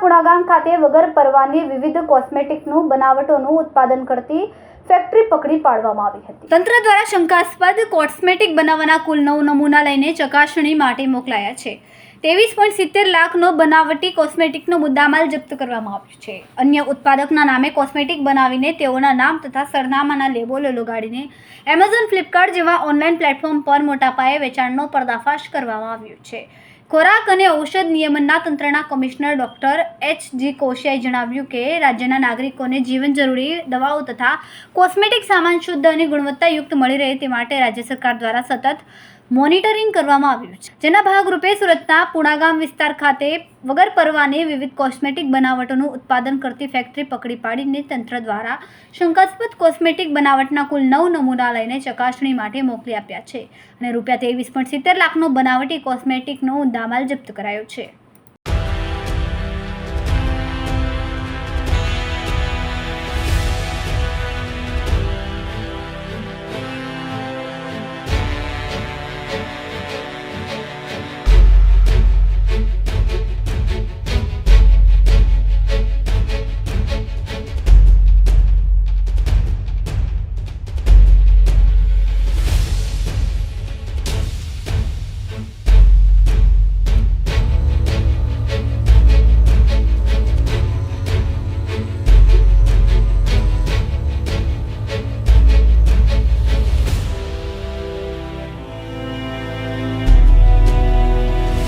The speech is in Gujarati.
પુણાગામ ખાતે વગર પરવાની વિવિધ કોસ્મેટિકનું બનાવટોનું ઉત્પાદન કરતી ફેક્ટરી પકડી પાડવામાં આવી હતી. તંત્ર દ્વારા શંકાસ્પદ કોસ્મેટિક બનાવવાના કુલ 9 નમૂના લઈને ચકાસણી માટે મોકલાયા છે. 23.70 લાખનો બનાવટી કોસ્મેટિકનો મુદ્દામાલ જપ્ત કરવામાં આવ્યો છે. અન્ય ઉત્પાદકના નામે કોસ્મેટિક બનાવીને તેઓના નામ તથા સરનામાના લેબલો લગાડીને એમેઝોન, ફ્લિપકાર્ટ જેવા ઓનલાઈન પ્લેટફોર્મ પર મોટા પાયે વેચાણનો પર્દાફાશ કરવામાં આવ્યો છે. ખોરાક અને ઔષધ નિયમનના તંત્રના કમિશનર ડોક્ટર H.G. કોશિયાએ જણાવ્યું કે રાજ્યના નાગરિકોને જીવન જરૂરી દવાઓ તથા કોસ્મેટિક સામાન શુદ્ધ અને ગુણવત્તાયુક્ત મળી રહે તે માટે રાજ્ય સરકાર દ્વારા સતત મોનિટરિંગ કરવામાં આવ્યું છે. જેના ભાગરૂપે સુરતના પુણાગામ વિસ્તાર ખાતે વગર પરવાને વિવિધ કોસ્મેટિક બનાવટોનું ઉત્પાદન કરતી ફેક્ટરી પકડી પાડીને તંત્ર દ્વારા શંકાસ્પદ કોસ્મેટિક બનાવટના કુલ 9 નમૂના લઈને ચકાસણી માટે મોકલી આપ્યા છે અને રૂપિયા 23.70 લાખનો બનાવટી કોસ્મેટિકનો મુદ્દામાલ જપ્ત કરાયો છે.